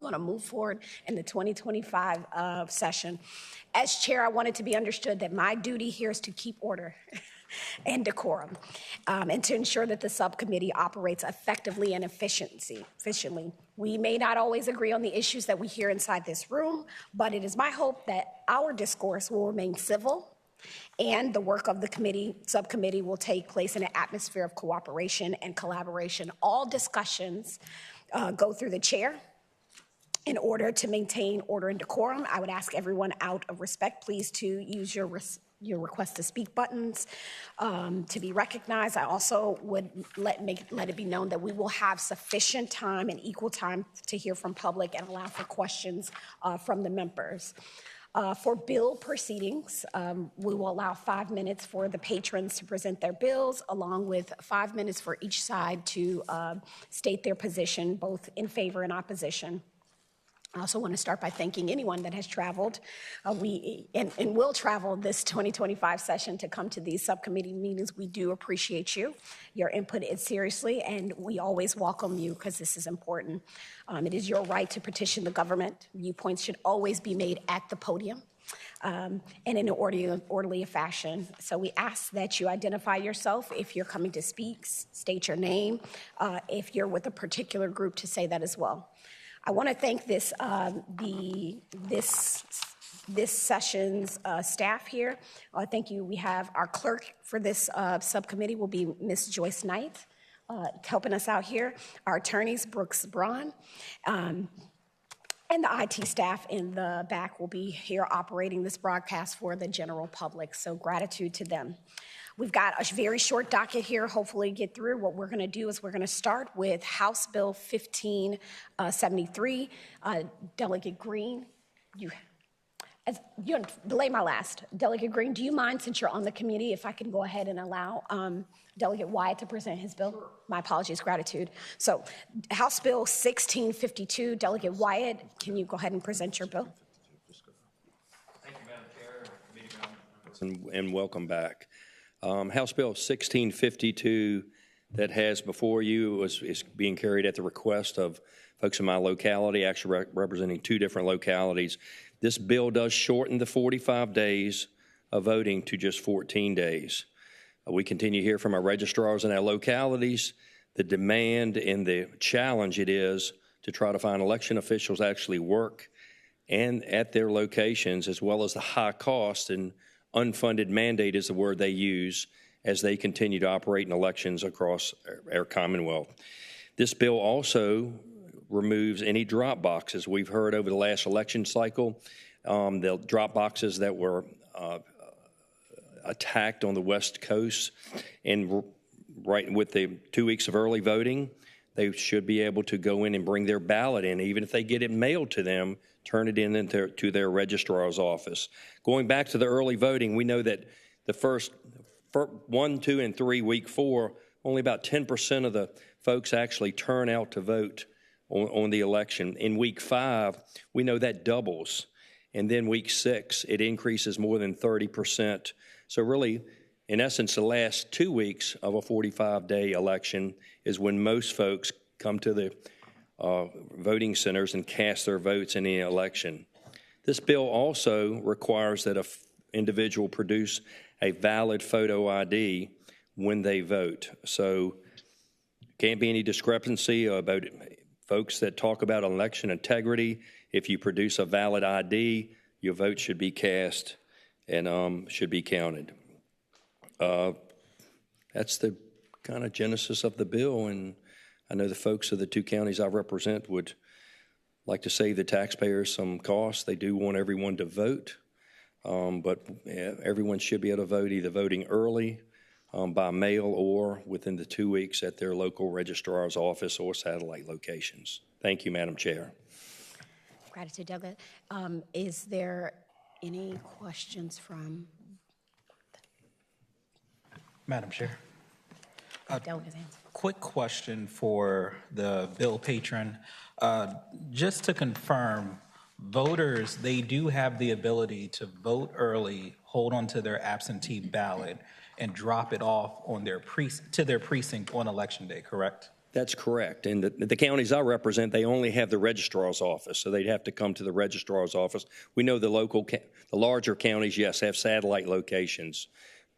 going to move forward in the 2025 session. As chair, I want it to be understood that my duty here is to keep order and decorum, and to ensure that the subcommittee operates effectively and efficiently. We may not always agree on the issues that we hear inside this room, but it is my hope that our discourse will remain civil and the work of the subcommittee will take place in an atmosphere of cooperation and collaboration. All discussions go through the chair. In order to maintain order and decorum, I would ask everyone out of respect, please, to use your request to speak buttons to be recognized. I also would let it be known that we will have sufficient time and equal time to hear from public and allow for questions from the members. For bill proceedings, we will allow 5 minutes for the patrons to present their bills, along with 5 minutes for each side to state their position, both in favor and opposition. I also want to start by thanking anyone that has traveled and will travel this 2025 session to come to these subcommittee meetings. We do appreciate you. Your input is seriously, and we always welcome you because this is important. It is your right to petition the government. Viewpoints should always be made at the podium and in an orderly fashion. So we ask that you identify yourself if you're coming to speak, state your name. If you're with a particular group, to say that as well. I want to thank this session's staff here. Thank you. We have our clerk for this subcommittee will be Ms. Joyce Knight, helping us out here. Our attorneys, Brooks Braun, and the IT staff in the back will be here operating this broadcast for the general public. So gratitude to them. We've got a very short docket here, hopefully get through. What we're gonna do is we're gonna start with House Bill 1573. Delegate Green, you delay my last. Delegate Green, do you mind, since you're on the committee, if I can go ahead and allow Delegate Wyatt to present his bill? Sure. My apologies, gratitude. So House Bill 1652, Delegate Wyatt, can you go ahead and present your bill? Thank you, Madam Chair, and welcome back. House Bill 1652 that has before you is being carried at the request of folks in my locality, actually representing 2 different localities. This bill does shorten the 45 days of voting to just 14 days. We continue to hear from our registrars in our localities the demand and the challenge it is to try to find election officials actually work and at their locations, as well as the high cost and unfunded mandate is the word they use as they continue to operate in elections across our Commonwealth. This bill also removes any drop boxes. We've heard over the last election cycle, the drop boxes that were attacked on the West Coast, and right with the 2 weeks of early voting, they should be able to go in and bring their ballot in, even if they get it mailed to them, turn it in to their registrar's office. Going back to the early voting, we know that the first 1, 2, and 3, week 4, only about 10% of the folks actually turn out to vote on the election. In week 5, we know that doubles. And then week 6, it increases more than 30%. So really, in essence, the last 2 weeks of a 45-day election is when most folks come to the voting centers and cast their votes in the election. This bill also requires that an individual produce a valid photo ID when they vote. So can't be any discrepancy about folks that talk about election integrity. If you produce a valid ID, your vote should be cast and should be counted. That's the kind of genesis of the bill, and I know the folks of the 2 counties I represent would like to save the taxpayers some costs. They do want everyone to vote, but everyone should be able to vote, either voting early, by mail, or within the 2 weeks at their local registrar's office or satellite locations. Thank you, Madam Chair. Gratitude, Douglas. Is there any questions from Madam Chair? Delegate's hands? Quick question for the bill patron. Just to confirm, voters, they do have the ability to vote early, hold on to their absentee ballot, and drop it off on their to their precinct on election day, correct? That's correct. And the counties I represent, they only have the registrar's office, so they'd have to come to the registrar's office. We know the larger counties, yes, have satellite locations.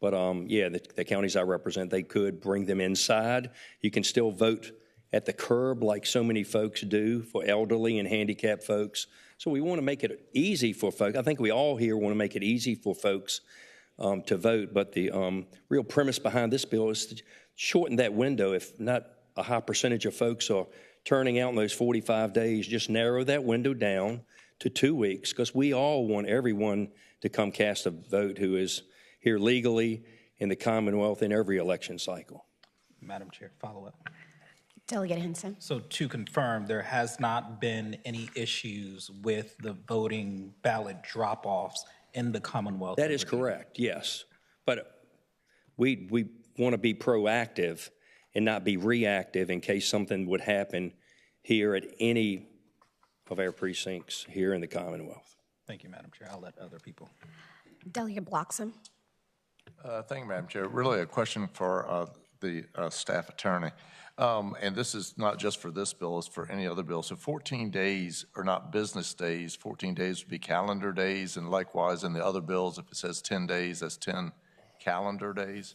But yeah, the counties I represent, they could bring them inside. You can still vote at the curb like so many folks do for elderly and handicapped folks. So we want to make it easy for folks. I think we all here want to make it easy for folks to vote. But the real premise behind this bill is to shorten that window. If not a high percentage of folks are turning out in those 45 days, just narrow that window down to 2 weeks, because we all want everyone to come cast a vote who is here legally in the Commonwealth in every election cycle. Madam Chair, follow up. Delegate Henson. So to confirm, there has not been any issues with the voting ballot drop-offs in the Commonwealth? That is correct, yes. But we want to be proactive and not be reactive in case something would happen here at any of our precincts here in the Commonwealth. Thank you, Madam Chair. I'll let other people. Delegate Bloxham. Thank you, Madam Chair. Really a question for the staff attorney. And this is not just for this bill, it's for any other bill. So 14 days are not business days. 14 days would be calendar days. And likewise in the other bills, if it says 10 days, that's 10 calendar days.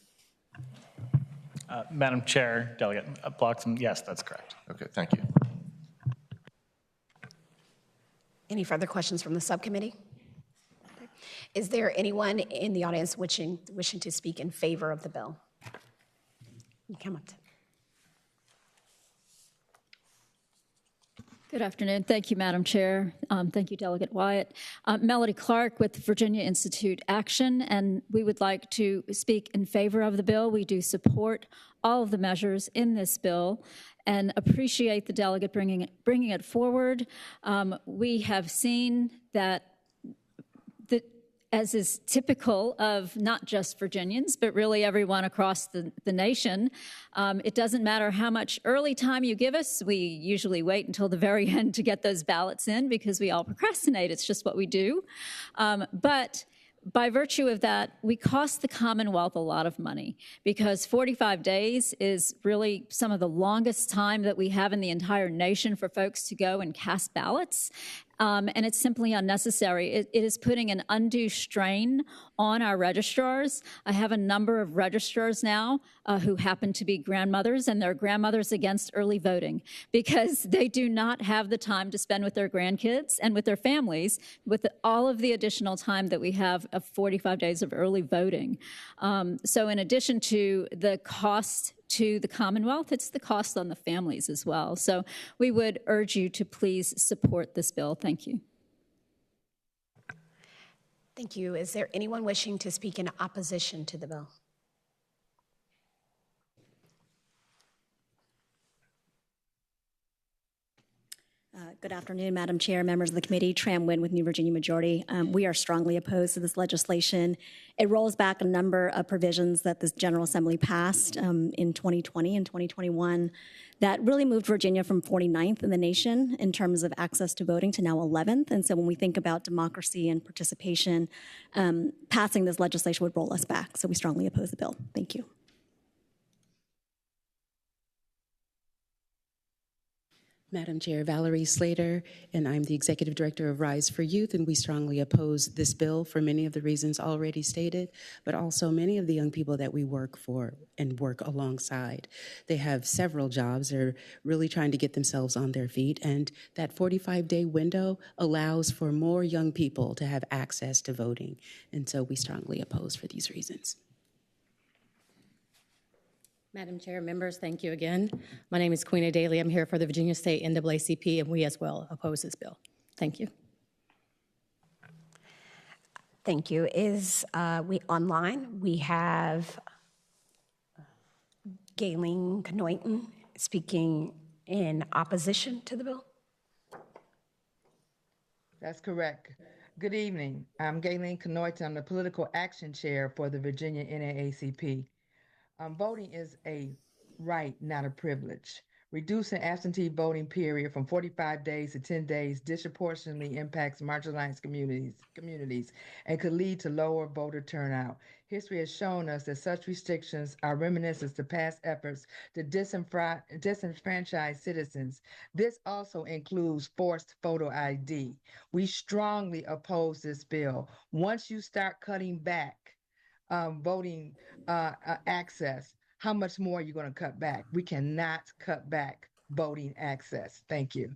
Madam Chair, Delegate Bloxham, yes, that's correct. Okay, thank you. Any further questions from the subcommittee? Is there anyone in the audience wishing to speak in favor of the bill? You come up to. Good afternoon. Thank you, Madam Chair. Thank you, Delegate Wyatt. Melody Clark with Virginia Institute Action, and we would like to speak in favor of the bill. We do support all of the measures in this bill and appreciate the delegate bringing it forward. We have seen that as is typical of not just Virginians, but really everyone across the nation. It doesn't matter how much early time you give us. We usually wait until the very end to get those ballots in because we all procrastinate. It's just what we do. But by virtue of that, we cost the Commonwealth a lot of money because 45 days is really some of the longest time that we have in the entire nation for folks to go and cast ballots. And it's simply unnecessary. It is putting an undue strain on our registrars. I have a number of registrars now who happen to be grandmothers, and they're grandmothers against early voting because they do not have the time to spend with their grandkids and with their families with all of the additional time that we have of 45 days of early voting. So in addition to the cost to the Commonwealth, it's the cost on the families as well. So we would urge you to please support this bill. Thank you. Thank you. Is there anyone wishing to speak in opposition to the bill? Good afternoon, Madam Chair, members of the committee. Tram Nguyen with New Virginia Majority. We are strongly opposed to this legislation. It rolls back a number of provisions that the General Assembly passed in 2020 and 2021 that really moved Virginia from 49th in the nation in terms of access to voting to now 11th. And so when we think about democracy and participation, passing this legislation would roll us back. So we strongly oppose the bill. Thank you. Madam Chair, Valerie Slater, and I'm the Executive Director of Rise for Youth, and we strongly oppose this bill for many of the reasons already stated, but also many of the young people that we work for and work alongside. They have several jobs. They're really trying to get themselves on their feet, and that 45-day window allows for more young people to have access to voting, and so we strongly oppose for these reasons. Madam Chair, members, thank you again. My name is Queena Daly. I'm here for the Virginia State NAACP, and we as well oppose this bill. Thank you. Thank you. Is we online? We have Gayleen Knoyton speaking in opposition to the bill. That's correct. Good evening. I'm Gayleen Knoyton. I'm the Political Action Chair for the Virginia NAACP. Voting is a right, not a privilege. Reducing absentee voting period from 45 days to 10 days disproportionately impacts marginalized communities and could lead to lower voter turnout. History has shown us that such restrictions are reminiscent to past efforts to disenfranchise citizens. This also includes forced photo ID. We strongly oppose this bill. Once you start cutting back voting access, how much more are you going to cut back? We cannot cut back voting access. Thank you.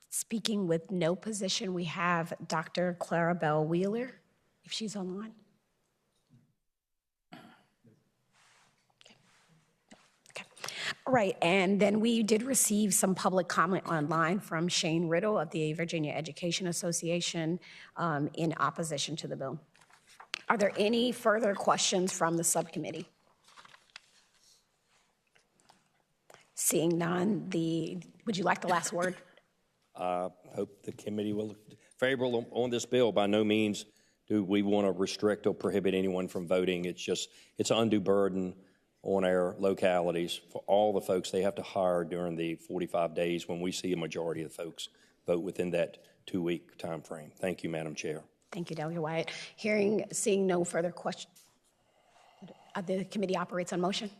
Speaking with no position, we have Dr. Clarabelle Wheeler, if she's online. Okay. All right, and then we did receive some public comment online from Shane Riddle of the Virginia Education Association in opposition to the bill. Are there any further questions from the subcommittee? Seeing none, would you like the last word? I hope the committee will favorable on this bill. By no means do we want to restrict or prohibit anyone from voting. It's an undue burden on our localities for all the folks they have to hire during the 45 days when we see a majority of the folks vote within that 2-week time frame. Thank you, Madam Chair. Thank you, Delegate Wyatt. Seeing no further questions, the committee operates on motion.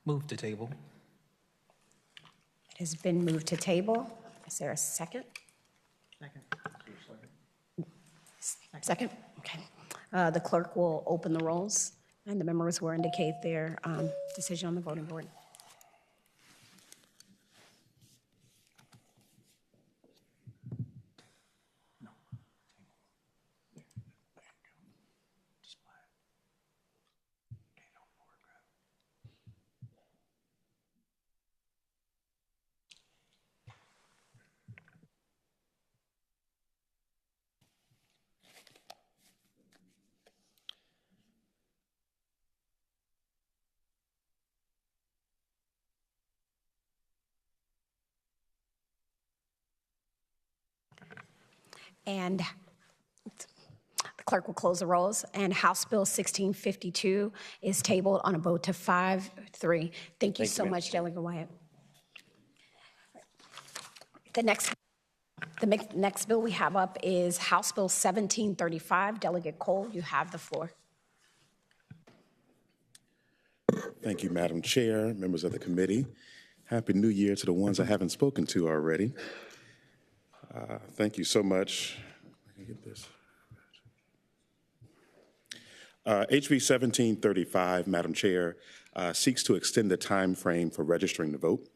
Move to table. It has been moved to table. Is there a second? Second? Okay. The clerk will open the rolls, and the members will indicate their decision on the voting board. And the clerk will close the rolls, and House Bill 1652 is tabled on a vote to 5-3. Thank you so much, Delegate Wyatt. The next bill we have up is House Bill 1735. Delegate Cole, you have the floor. Thank you, Madam Chair, members of the committee. Happy New Year to the ones I haven't spoken to already. Thank you so much. Let me get this. HB 1735, Madam Chair, seeks to extend the time frame for registering to vote.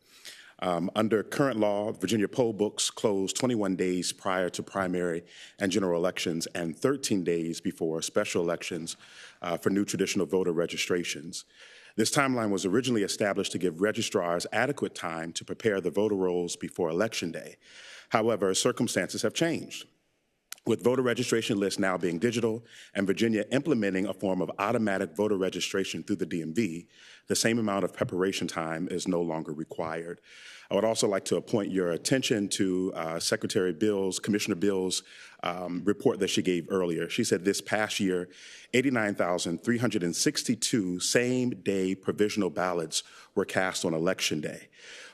Under current law, Virginia poll books close 21 days prior to primary and general elections and 13 days before special elections for new traditional voter registrations. This timeline was originally established to give registrars adequate time to prepare the voter rolls before Election Day. However, circumstances have changed. With voter registration lists now being digital and Virginia implementing a form of automatic voter registration through the DMV, the same amount of preparation time is no longer required. I would also like to point your attention to Commissioner Bill's report that she gave earlier. She said this past year, 89,362 same-day provisional ballots were cast on Election Day.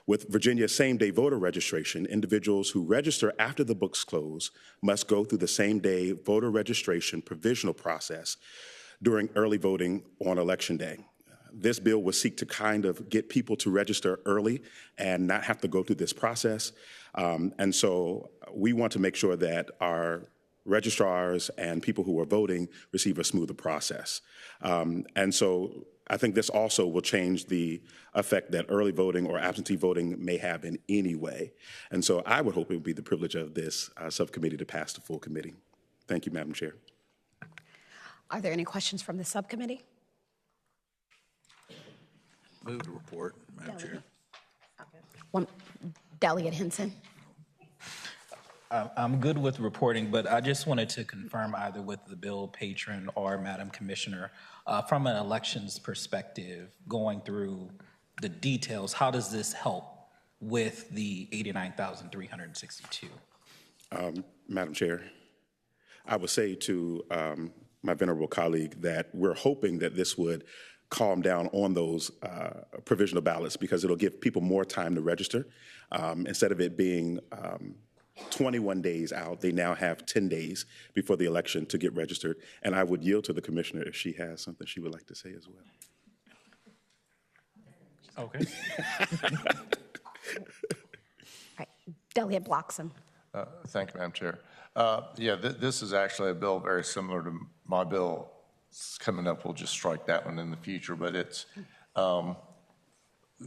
With Virginia's same-day voter registration, individuals who register after the books close must go through the same-day voter registration provisional process during early voting on Election Day. This bill will seek to kind of get people to register early and not have to go through this process. And so we want to make sure that our registrars and people who are voting receive a smoother process. And so I think this also will change the effect that early voting or absentee voting may have in any way. And so I would hope it would be the privilege of this subcommittee to pass the full committee. Thank you, Madam Chair. Are there any questions from the subcommittee? Move to report, Madam Chair. Delegate Henson. I'm good with reporting, but I just wanted to confirm either with the bill patron or Madam Commissioner, from an elections perspective, going through the details, how does this help with the 89,362? Madam Chair, I would say to my venerable colleague that we're hoping that this would calm down on those provisional ballots because it'll give people more time to register. Instead of it being 21 days out, they now have 10 days before the election to get registered. And I would yield to the commissioner if she has something she would like to say as well. Okay. Right. Delegate Bloxham. Thank you, Madam Chair. Yeah, this is actually a bill very similar to my bill. It's coming up. We'll just strike that one in the future. But it's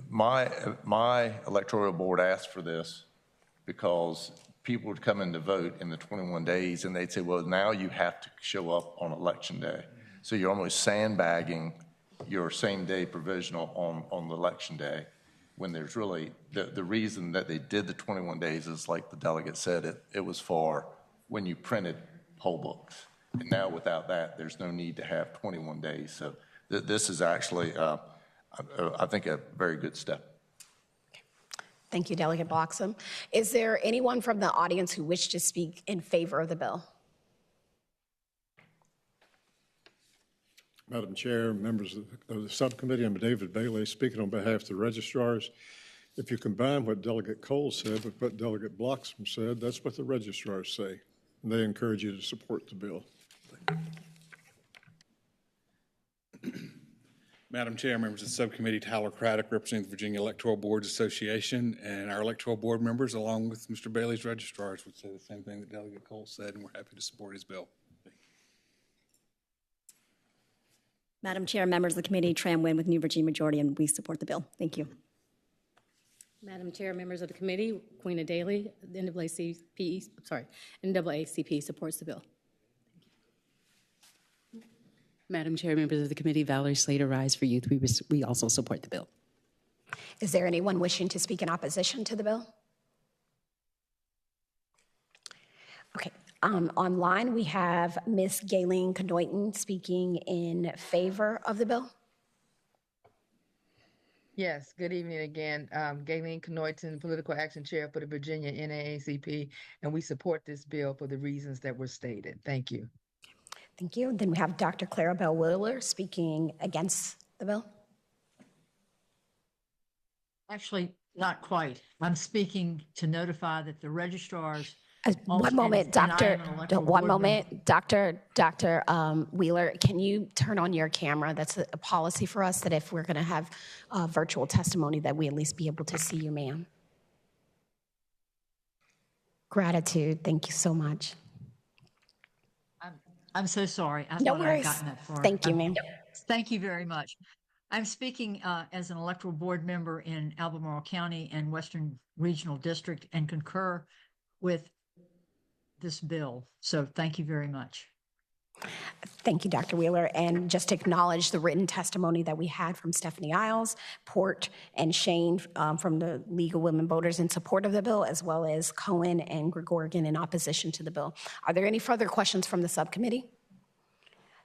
my electoral board asked for this because people would come in to vote in the 21 days, and they'd say, well, now you have to show up on election day. So you're almost sandbagging your same-day provisional on the election day, when there's really, the reason that they did the 21 days is, like the delegate said, it was for when you printed poll books. And now without that, there's no need to have 21 days. So this is actually, I think, a very good step. Thank you, Delegate Bloxham. Is there anyone from the audience who wished to speak in favor of the bill? Madam Chair, members of the subcommittee, I'm David Bailey, speaking on behalf of the registrars. If you combine what Delegate Cole said with what Delegate Bloxham said, that's what the registrars say. And they encourage you to support the bill. Madam Chair, members of the subcommittee, Tyler Craddock, representing the Virginia Electoral Boards Association, and our electoral board members, along with Mr. Bailey's registrars, would say the same thing that Delegate Cole said, and we're happy to support his bill. Madam Chair, members of the committee, Tram Nguyen with New Virginia Majority, and we support the bill. Thank you. Madam Chair, members of the committee, Queen Daly, the NAACP supports the bill. Madam Chair, members of the committee, Valerie Slater, Rise for Youth, we also support the bill. Is there anyone wishing to speak in opposition to the bill? Okay. Online, we have Ms. Gayleen Knoyton speaking in favor of the bill. Yes, good evening again. Gayleen Knoyton, Political Action Chair for the Virginia NAACP, and we support this bill for the reasons that were stated. Thank you. Thank you. Then we have Dr. Clarabelle Wheeler speaking against the bill. Actually, not quite. I'm speaking to notify that the registrars. One moment, Dr. Wheeler, can you turn on your camera? That's a policy for us that if we're going to have virtual testimony, that we at least be able to see you, ma'am. Gratitude. Thank you so much. I'm so sorry. I No thought worries. I'd gotten that far. Thank you, ma'am. Thank you very much. I'm speaking as an electoral board member in Albemarle County and Western Regional District and concur with this bill. So thank you very much. Thank you, Dr. Wheeler. And just to acknowledge the written testimony that we had from Stephanie Isles, Port, and Shane from the League of Women Voters in support of the bill, as well as Cohen and Gregorian in opposition to the bill. Are there any further questions from the subcommittee?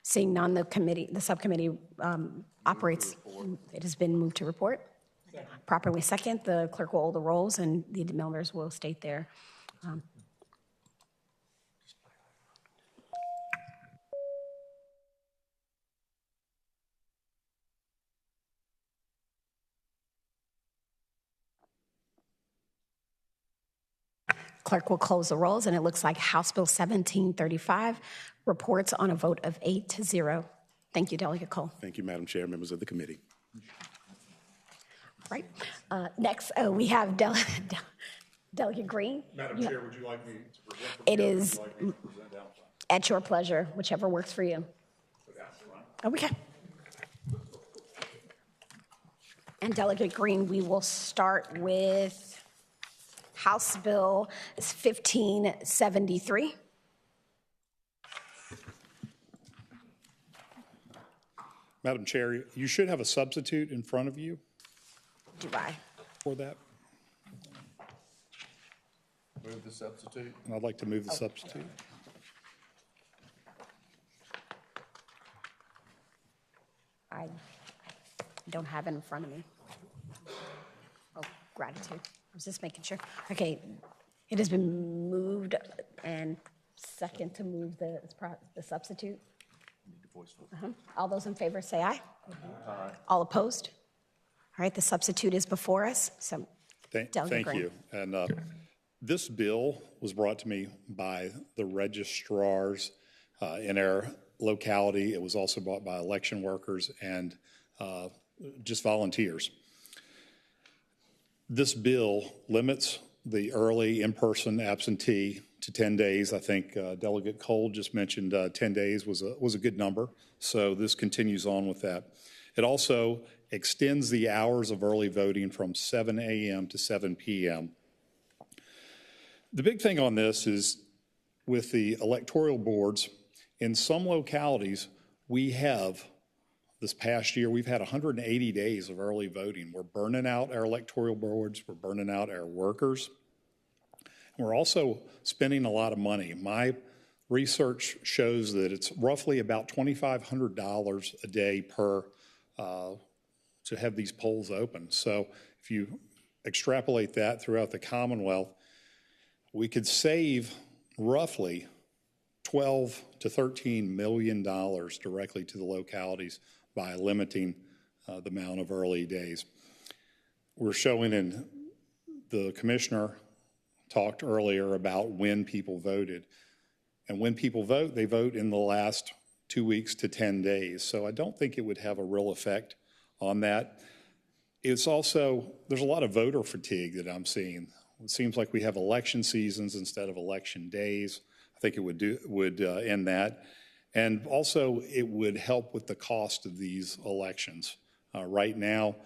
Seeing none, the subcommittee operates. It has been moved to report. Properly second, the clerk will hold the rolls and the members will state their Clerk will close the rolls, and it looks like House Bill 1735 reports on a vote of 8-0. Thank you, Delegate Cole. Thank you, Madam Chair, members of the committee. Right. Next, we have Delegate Green. Madam Chair, would you like me to present? It is at your pleasure, whichever works for you. Okay. And Delegate Green, we will start with House Bill 1573. Madam Chair, you should have a substitute in front of you. Do I? For that. Move the substitute. And I'd like to move the substitute. I don't have it in front of me. Oh, gratitude. I was just making sure. Okay, it has been moved and second to move the substitute. All those in favor say aye. All opposed? All right, the substitute is before us, so Delegate Thank Green. you. And this bill was brought to me by the registrars in our locality. It was also brought by election workers and just volunteers. This bill limits the early in-person absentee to 10 days. I think Delegate Cole just mentioned 10 days was a good number, so this continues on with that. It also extends the hours of early voting from 7 a.m. to 7 p.m. The big thing on this is with the electoral boards, in some localities, this past year, we've had 180 days of early voting. We're burning out our electoral boards, we're burning out our workers. We're also spending a lot of money. My research shows that it's roughly about $2,500 a day to have these polls open. So if you extrapolate that throughout the Commonwealth, we could save roughly $12 to $13 million directly to the localities by limiting the amount of early days. We're showing, in the commissioner talked earlier about when people voted. And when people vote, they vote in the last 2 weeks to 10 days. So I don't think it would have a real effect on that. It's also, there's a lot of voter fatigue that I'm seeing. It seems like we have election seasons instead of election days. I think it would end that. And also, it would help with the cost of these elections. Right now,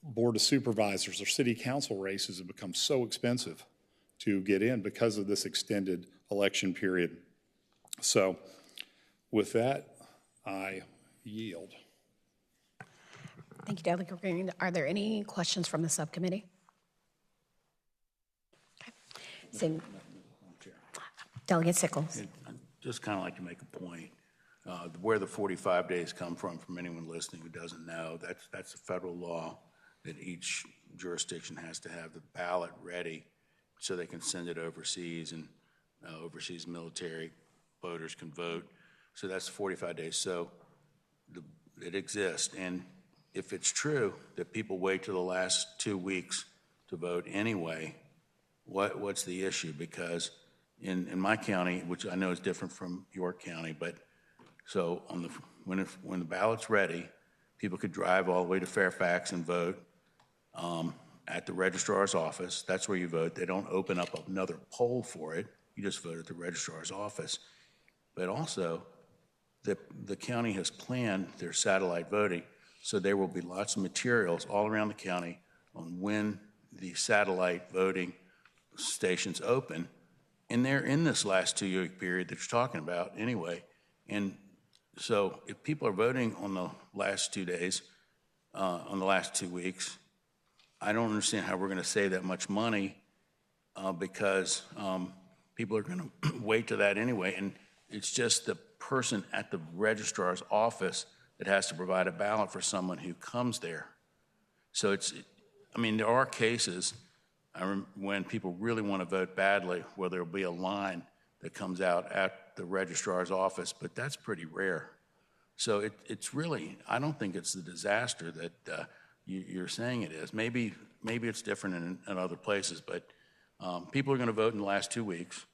Board of Supervisors or City Council races have become so expensive to get in because of this extended election period. So with that, I yield. Thank you, Delegate Green. Are there any questions from the subcommittee? Okay. So, Delegate Sickles. I'd just kind of like to make a point. Where the 45 days come from anyone listening who doesn't know, that's a federal law that each jurisdiction has to have the ballot ready so they can send it overseas, and overseas military voters can vote. So that's 45 days. So it exists. And if it's true that people wait till the last 2 weeks to vote anyway, what's the issue? Because in my county, which I know is different from York County, but so when the ballot's ready, people could drive all the way to Fairfax and vote at the registrar's office. That's where you vote. They don't open up another poll for it. You just vote at the registrar's office. But also, the county has planned their satellite voting, so there will be lots of materials all around the county on when the satellite voting stations open. And they're in this last 2 year period that you're talking about anyway. And so if people are voting on the last 2 days, on the last 2 weeks, I don't understand how we're going to save that much money because people are going to wait to that anyway. And it's just the person at the registrar's office that has to provide a ballot for someone who comes there. So there are cases when people really want to vote badly where there'll be a line that comes out at the registrar's office, but that's pretty rare. So it's really, I don't think it's the disaster that you're saying it is. Maybe it's different in other places, but people are going to vote in the last 2 weeks.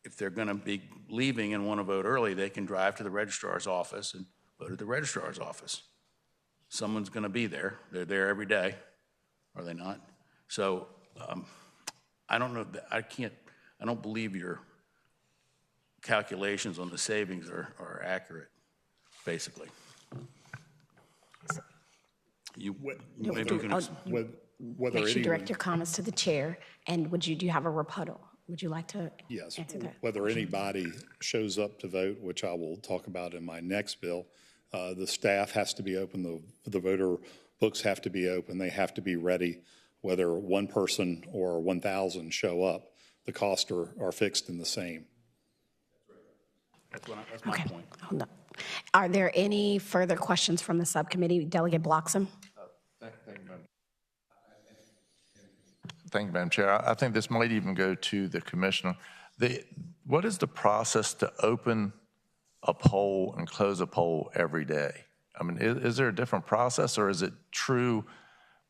If they're going to be leaving and want to vote early, they can drive to the registrar's office and vote at the registrar's office. Someone's going to be there. They're there every day, are they not? So I don't know. I don't believe your calculations on the savings are accurate, basically. Make sure you direct your comments to the chair. And do you have a rebuttal? Would you like to answer that? Whether anybody shows up to vote, which I will talk about in my next bill, the staff has to be open, the voter books have to be open, they have to be ready. Whether one person or 1,000 show up, the costs are fixed and the same. That's my point. Hold on. Are there any further questions from the subcommittee? Delegate Bloxham? Thank you, Madam Chair. I think this might even go to the commissioner. What is the process to open a poll and close a poll every day? I mean, is there a different process, or is it true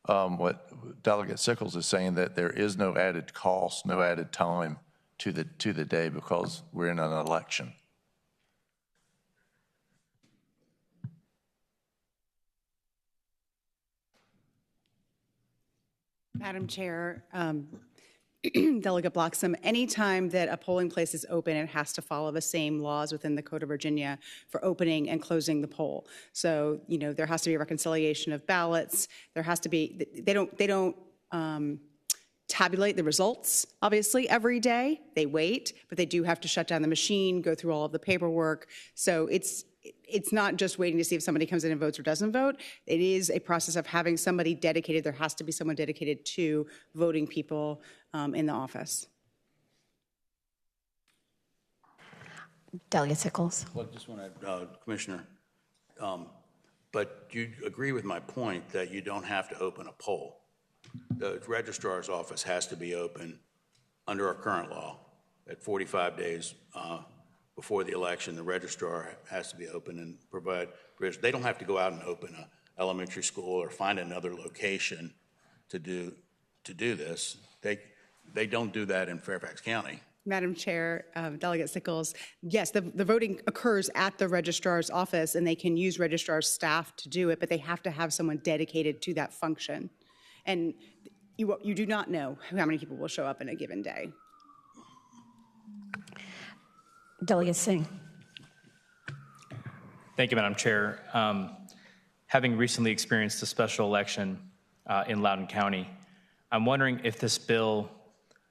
what Delegate Sickles is saying, that there is no added cost, no added time to the day because we're in an election? Madam Chair, Delegate Bloxham, anytime that a polling place is open, it has to follow the same laws within the Code of Virginia for opening and closing the poll. So, you know, there has to be a reconciliation of ballots. There has to be, they don't tabulate the results, obviously, every day. They wait, but they do have to shut down the machine, go through all of the paperwork. So it's not just waiting to see if somebody comes in and votes or doesn't vote. It is a process of having somebody dedicated. There has to be someone dedicated to voting people in the office. Delegate Sickles. Well, I just want to, Commissioner, but you agree with my point that you don't have to open a poll. The registrar's office has to be open under our current law at 45 days before the election. The registrar has to be open and provide. They don't have to go out and open an elementary school or find another location to do this. They don't do that in Fairfax County. Madam Chair, Delegate Sickles, yes, the voting occurs at the registrar's office, and they can use registrar's staff to do it, but they have to have someone dedicated to that function. And you do not know how many people will show up in a given day. Delegate Singh. Thank you, Madam Chair. Having recently experienced a special election in Loudoun County, I'm wondering if this bill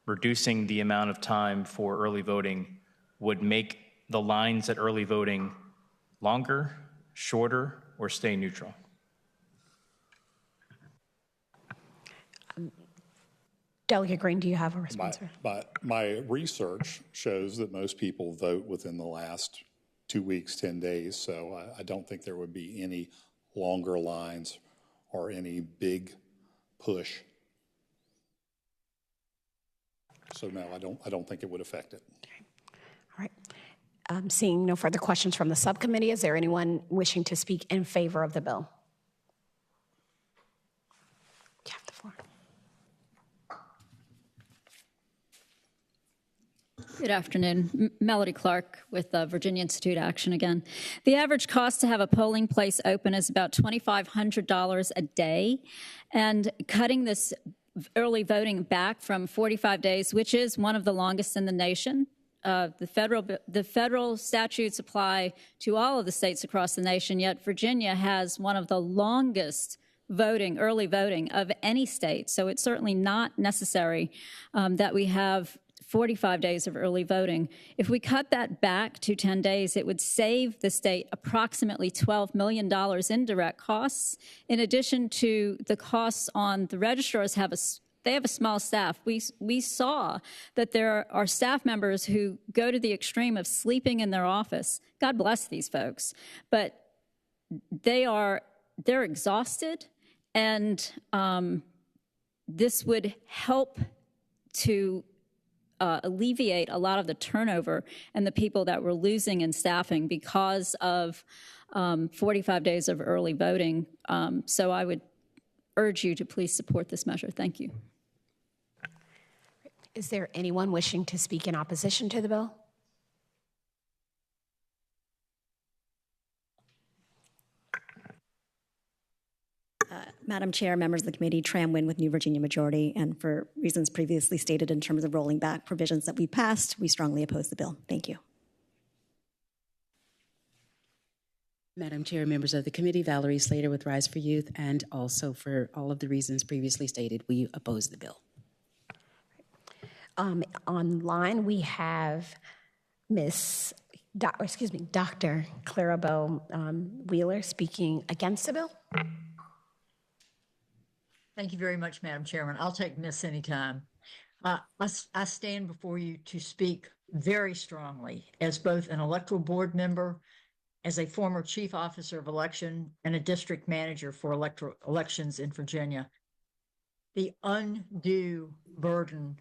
reducing the amount of time for early voting would make the lines at early voting longer, shorter, or stay neutral? Delegate Green, do you have a response? My research shows that most people vote within the last 2 weeks, 10 days, so I don't think there would be any longer lines or any big push. So no, I don't think it would affect it. All right. Seeing no further questions from the subcommittee, is there anyone wishing to speak in favor of the bill? You have the floor. Good afternoon. Melody Clark with Virginia Institute Action again. The average cost to have a polling place open is about $2,500 a day, and cutting this early voting back from 45 days, which is one of the longest in the nation. The federal statutes apply to all of the states across the nation, yet Virginia has one of the longest early voting of any state. So it's certainly not necessary that we have 45 days of early voting. If we cut that back to 10 days, it would save the state approximately $12 million in direct costs. In addition to the costs on the registrars, they have a small staff. We saw that there are staff members who go to the extreme of sleeping in their office. God bless these folks, but they're exhausted, and this would help to alleviate a lot of the turnover and the people that we're losing in staffing because of 45 days of early voting. So I would urge you to please support this measure. Thank you. Is there anyone wishing to speak in opposition to the bill? Madam Chair, members of the committee, Tram Nguyen with New Virginia Majority, and for reasons previously stated in terms of rolling back provisions that we passed, we strongly oppose the bill. Thank you. Madam Chair, members of the committee, Valerie Slater with Rise for Youth, and also for all of the reasons previously stated, we oppose the bill. Online, we have Dr. Clarabelle Wheeler speaking against the bill. Thank you very much, Madam Chairman. I'll take Miss anytime. I stand before you to speak very strongly as both an electoral board member, as a former chief officer of election, and a district manager for elections in Virginia. The undue burden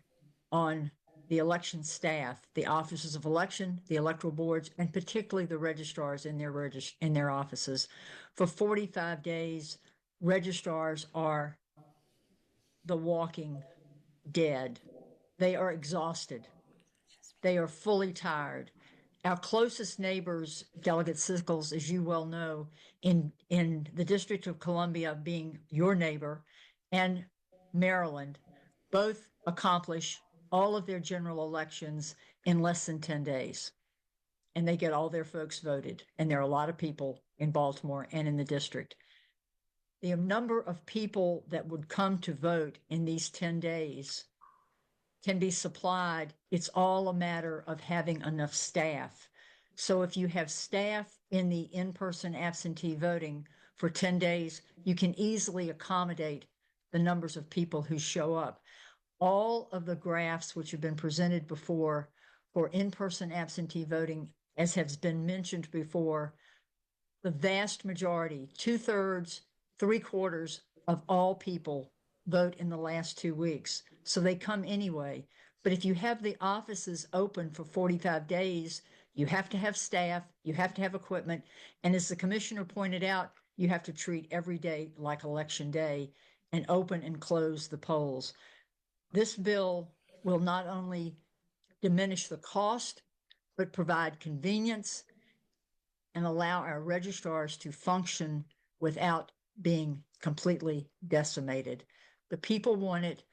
on the election staff, the officers of election, the electoral boards, and particularly the registrars in their offices. For 45 days, registrars are the walking dead. They are exhausted. They are fully tired. Our closest neighbors, Delegate Sickles, as you well know, in the District of Columbia being your neighbor, and Maryland, both accomplish all of their general elections in less than 10 days. And they get all their folks voted. And there are a lot of people in Baltimore and in the district. The number of people that would come to vote in these 10 days can be supplied. It's all a matter of having enough staff. So if you have staff in the in-person absentee voting for 10 days, you can easily accommodate the numbers of people who show up. All of the graphs which have been presented before for in-person absentee voting, as has been mentioned before, the vast majority, 2/3, 3/4 of all people vote in the last 2 weeks. So they come anyway. But if you have the offices open for 45 days, you have to have staff, you have to have equipment. And as the commissioner pointed out, you have to treat every day like election day and open and close the polls. This bill will not only diminish the cost, but provide convenience and allow our registrars to function without being completely decimated. The people want it.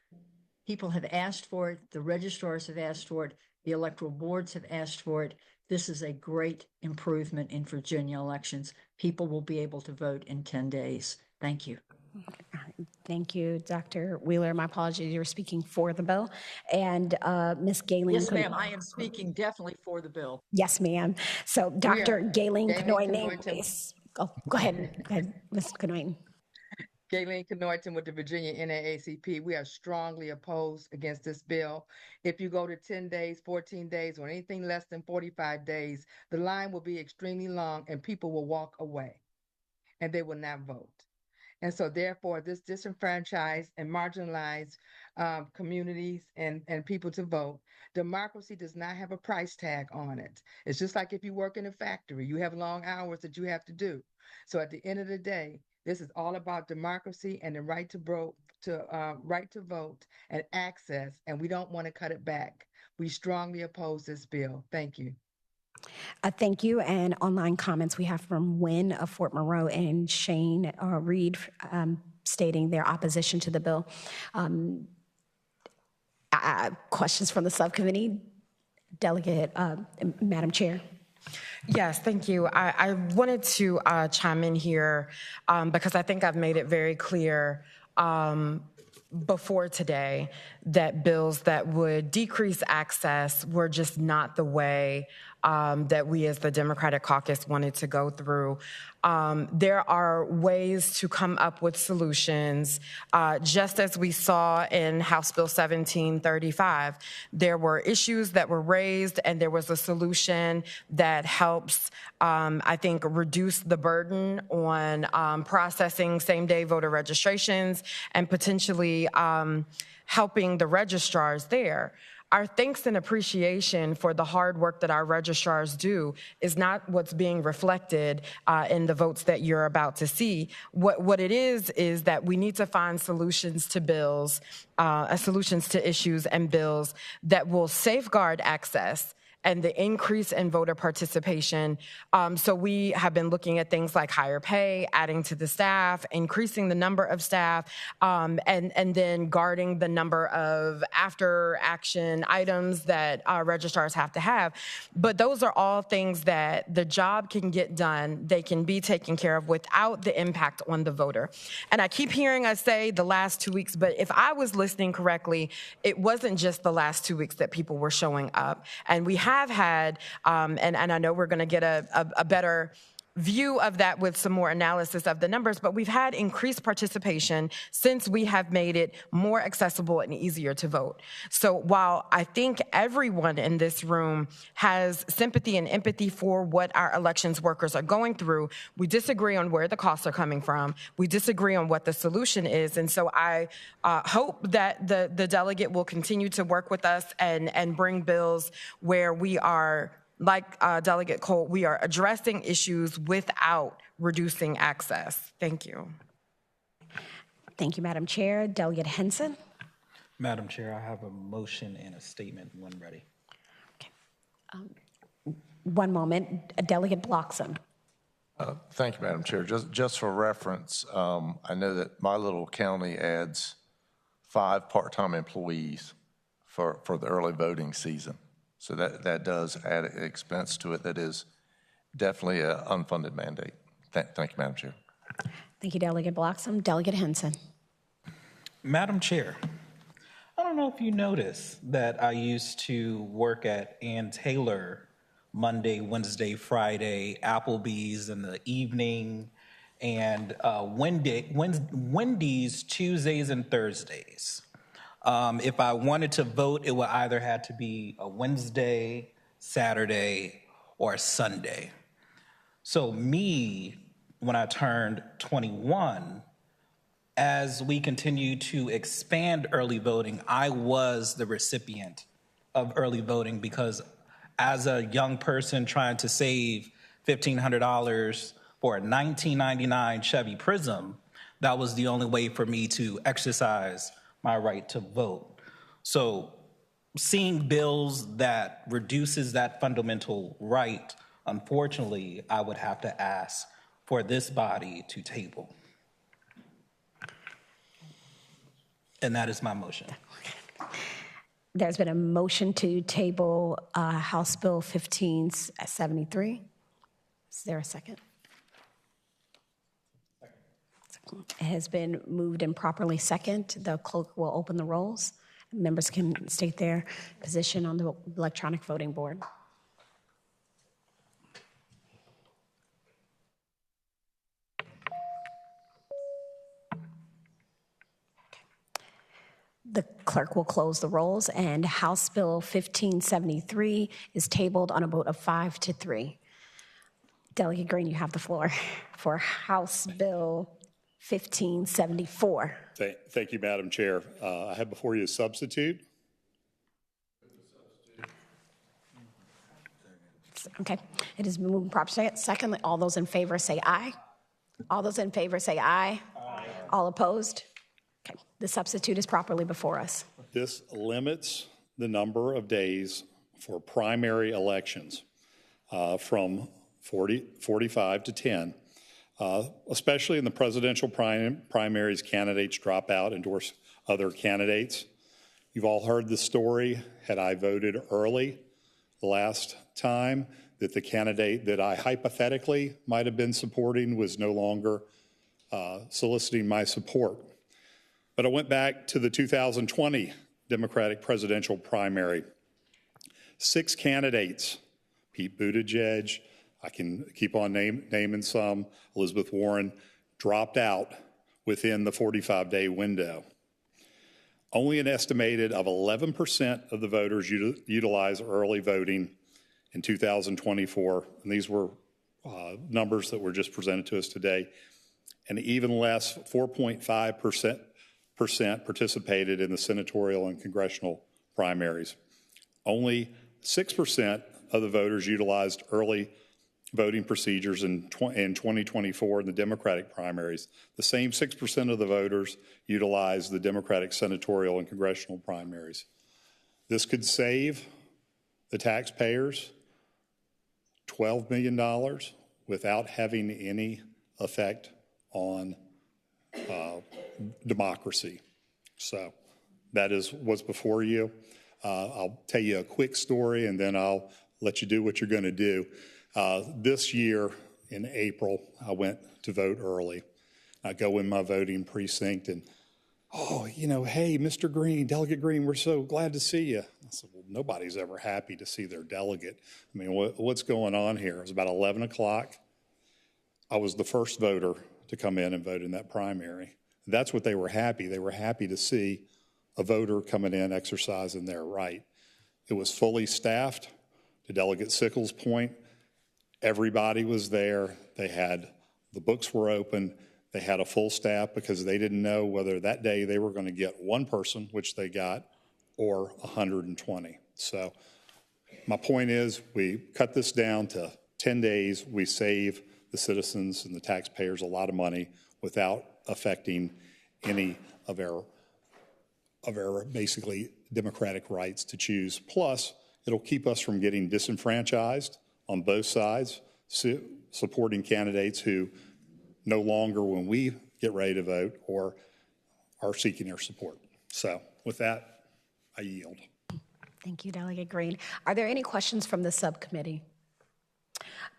People have asked for it. The registrars have asked for it. The electoral boards have asked for it. This is a great improvement in Virginia elections. People will be able to vote in 10 days. Thank you. Thank you, Dr. Wheeler. My apologies, you're speaking for the bill. And Ms. Galen. Yes, ma'am, I am speaking definitely for the bill. Yes, ma'am. So Dr. Galen Knoyton, please. Go ahead, Ms. Knoyton. Galen Knoyton with the Virginia NAACP. We are strongly opposed against this bill. If you go to 10 days, 14 days, or anything less than 45 days, the line will be extremely long and people will walk away and they will not vote. And so therefore, this disenfranchised and marginalized communities and people to vote. Democracy does not have a price tag on it. It's just like if you work in a factory, you have long hours that you have to do. So at the end of the day, this is all about democracy and the right to vote and access, and we don't want to cut it back. We strongly oppose this bill. Thank you. Thank you. And online comments we have from Wynn of Fort Monroe and Shane Reed stating their opposition to the bill. Questions from the subcommittee? Delegate, Madam Chair. Yes, thank you. I wanted to chime in here because I think I've made it very clear before today that bills that would decrease access were just not the way that we as the Democratic caucus wanted to go through. There are ways to come up with solutions, just as we saw in House Bill 1735. There were issues that were raised, and there was a solution that helps, I think, reduce the burden on processing same-day voter registrations and potentially helping the registrars there. Our thanks and appreciation for the hard work that our registrars do is not what's being reflected in the votes that you're about to see. What it is that we need to find solutions to bills, solutions to issues and bills that will safeguard access and the increase in voter participation. So we have been looking at things like higher pay, adding to the staff, increasing the number of staff, and then guarding the number of after action items that registrars have to have. But those are all things that the job can get done, they can be taken care of without the impact on the voter. And I keep hearing us say the last 2 weeks, but if I was listening correctly, it wasn't just the last 2 weeks that people were showing up. And we have had, and I know we're going to get a better view of that with some more analysis of the numbers, but we've had increased participation since we have made it more accessible and easier to vote. So while I think everyone in this room has sympathy and empathy for what our elections workers are going through, we disagree on where the costs are coming from. We disagree on what the solution is. And so I hope that the delegate will continue to work with us and bring bills where we are, like Delegate Cole, we are addressing issues without reducing access. Thank you. Thank you, Madam Chair. Delegate Henson. Madam Chair, I have a motion and a statement when ready. One moment. Delegate Bloxham. Thank you, Madam Chair. Just for reference, I know that my little county adds 5 part-time employees for the early voting season. So that does add expense to it that is definitely an unfunded mandate. Thank you, Madam Chair. Thank you, Delegate Bloxham. Delegate Henson. Madam Chair, I don't know if you noticed that I used to work at Ann Taylor Monday, Wednesday, Friday, Applebee's in the evening, and Wendy's Tuesdays and Thursdays. If I wanted to vote, it would either have to be a Wednesday, Saturday, or a Sunday. So me, when I turned 21, as we continue to expand early voting, I was the recipient of early voting because as a young person trying to save $1,500 for a 1999 Chevy Prism, that was the only way for me to exercise my right to vote. So seeing bills that reduces that fundamental right, unfortunately, I would have to ask for this body to table. And that is my motion. There's been a motion to table House Bill 1573. Is there a second? It has been moved and properly second. The clerk will open the rolls. Members can state their position on the electronic voting board. The clerk will close the rolls, and House Bill 1573 is tabled on a vote of 5-3. Delegate Green, you have the floor for House Bill 1574. Thank you, Madam Chair. I have before you a substitute. Okay, it is moved and properly second. All those in favor say aye. All those in favor say aye. Aye. All opposed? Okay, the substitute is properly before us. This limits the number of days for primary elections from 45 to 10, especially in the presidential primaries. Candidates drop out, endorse other candidates. You've all heard the story. Had I voted early the last time, that the candidate that I hypothetically might have been supporting was no longer soliciting my support. But I went back to the 2020 Democratic presidential primary. 6 candidates, Pete Buttigieg, I can keep on naming some, Elizabeth Warren, dropped out within the 45-day window. Only an estimated of 11% of the voters utilize early voting in 2024, and these were numbers that were just presented to us today, and even less, 4.5% participated in the senatorial and congressional primaries. Only 6% of the voters utilized early voting procedures in 2024 in the Democratic primaries. The same 6% of the voters utilized the Democratic senatorial and congressional primaries. This could save the taxpayers $12 million without having any effect on democracy. So that is what's before you. I'll tell you a quick story and then I'll let you do what you're going to do. This year in April, I went to vote early. I go in my voting precinct and, hey, Mr. Green, Delegate Green, we're so glad to see you. I said, well, nobody's ever happy to see their delegate. I mean, what's going on here? It was about 11 o'clock. I was the first voter to come in and vote in that primary. That's what they were happy. They were happy to see a voter coming in exercising their right. It was fully staffed. To Delegate Sickles' point, everybody was there. The books were open. They had a full staff because they didn't know whether that day they were going to get one person, which they got, or 120. So my point is we cut this down to 10 days. We save the citizens and the taxpayers a lot of money without affecting any of our basically democratic rights to choose. Plus, it'll keep us from getting disenfranchised on both sides, supporting candidates who no longer, when we get ready to vote, or are seeking our support. So with that, I yield. Thank you, Delegate Green. Are there any questions from the subcommittee?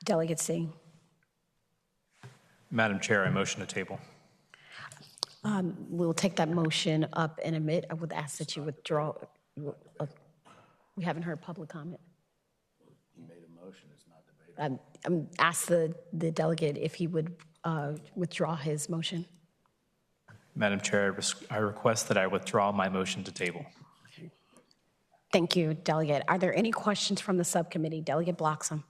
Delegate Singh. Madam Chair, I motion to table. We'll take that motion up in a minute. I would ask that you withdraw. We haven't heard public comment. He made a motion, it's not debatable. Ask the delegate if he would withdraw his motion. Madam Chair, I request that I withdraw my motion to table. Thank you, Delegate. Are there any questions from the subcommittee? Delegate Bloxham.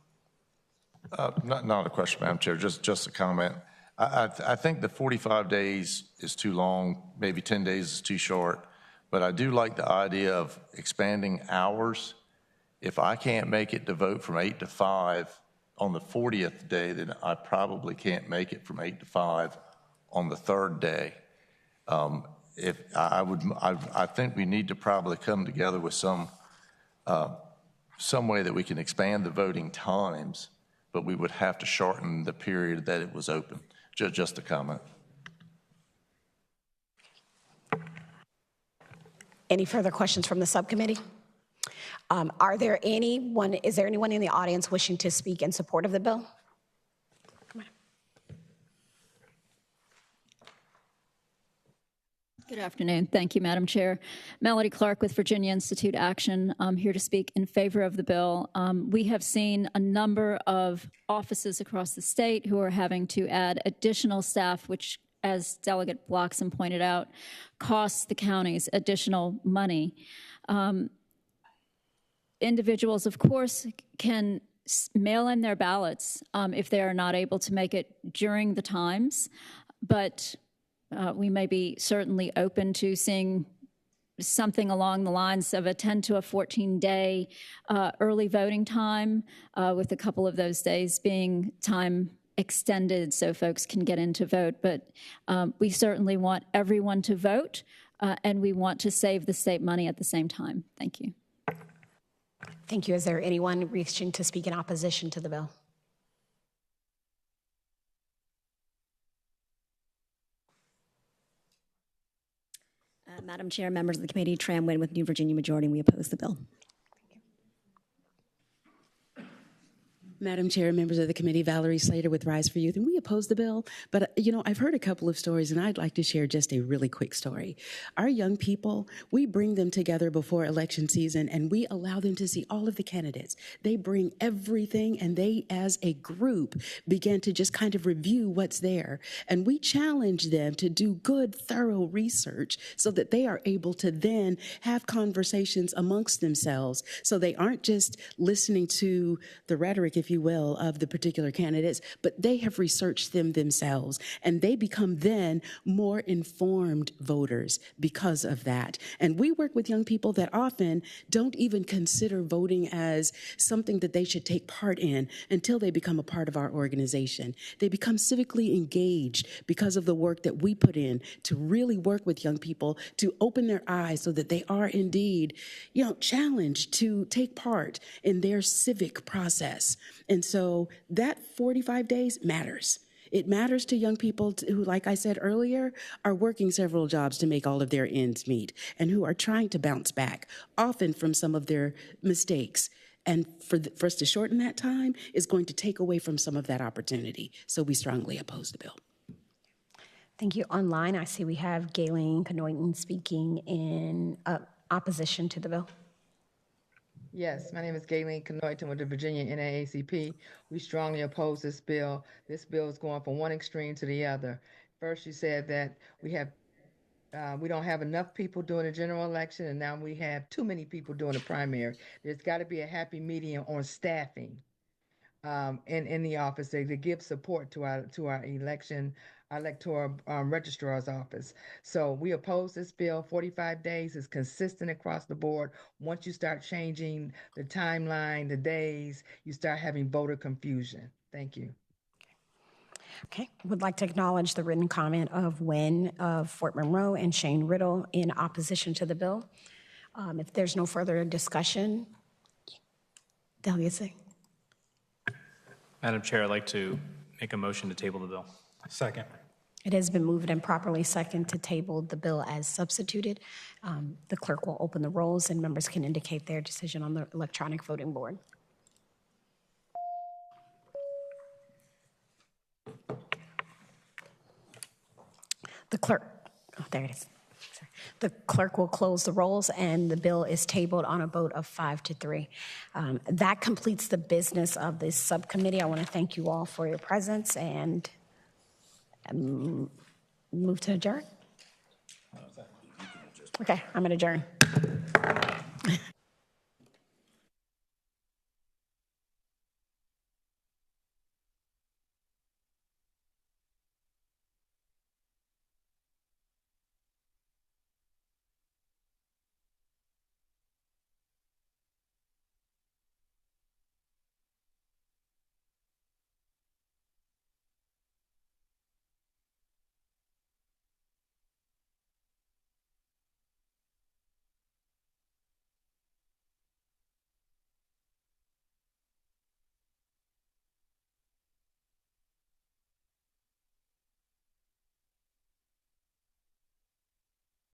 Not a question, Madam Chair, just a comment. I think the 45 days is too long, maybe 10 days is too short, but I do like the idea of expanding hours. If I can't make it to vote from 8 to 5 on the 40th day, then I probably can't make it from 8 to 5 on the third day. I think we need to probably come together with some way that we can expand the voting times, but we would have to shorten the period that it was open. Just a comment. Any further questions from the subcommittee? Is there anyone in the audience wishing to speak in support of the bill? Come on. Good afternoon. Thank you, Madam Chair. Melody Clark with Virginia Institute Action. I'm here to speak in favor of the bill. We have seen a number of offices across the state who are having to add additional staff, which, as Delegate Bloxham pointed out, costs the counties additional money. Individuals, of course, can mail in their ballots if they are not able to make it during the times, but we may be certainly open to seeing something along the lines of a 10 to a 14-day early voting time, with a couple of those days being time extended so folks can get in to vote. But we certainly want everyone to vote, and we want to save the state money at the same time. Thank you. Thank you. Is there anyone wishing to speak in opposition to the bill? Madam Chair, members of the committee, Tram Nguyen with New Virginia Majority, and we oppose the bill. Madam Chair, members of the committee, Valerie Slater with Rise for Youth, and we oppose the bill. But, I've heard a couple of stories, and I'd like to share just a really quick story. Our young people, we bring them together before election season, and we allow them to see all of the candidates. They bring everything, and they, as a group, begin to just kind of review what's there. And we challenge them to do good, thorough research so that they are able to then have conversations amongst themselves, so they aren't just listening to the rhetoric, if you will, of the particular candidates, but they have researched them themselves, and they become then more informed voters because of that. And we work with young people that often don't even consider voting as something that they should take part in until they become a part of our organization. They become civically engaged because of the work that we put in to really work with young people to open their eyes so that they are indeed, challenged to take part in their civic process. And so that 45 days matters. It matters to young people who, like I said earlier, are working several jobs to make all of their ends meet and who are trying to bounce back, often from some of their mistakes. And for us to shorten that time is going to take away from some of that opportunity. So we strongly oppose the bill. Thank you. Online, I see we have Galen Canoyton speaking in opposition to the bill. Yes, my name is Gayleen Canoyton with the Virginia NAACP. We strongly oppose this bill. This bill is going from one extreme to the other. First, you said that we don't have enough people doing the general election, and now we have too many people doing the primary. There's got to be a happy medium on staffing in the office to give support to our electoral registrar's office. So we oppose this bill. 45 days is consistent across the board. Once you start changing the timeline, the days, you start having voter confusion. Thank you. Okay, would like to acknowledge the written comment of Wen of Fort Monroe and Shane Riddle in opposition to the bill. If there's no further discussion, Delegate Singh. Madam Chair, I'd like to make a motion to table the bill. Second. It has been moved and properly seconded to table the bill as substituted. The clerk will open the rolls and members can indicate their decision on the electronic voting board. The clerk, oh, there it is. Sorry. The clerk will close the rolls and the bill is tabled on a vote of 5-3. That completes the business of this subcommittee. I want to thank you all for your presence and move to adjourn. Okay, I'm going to adjourn.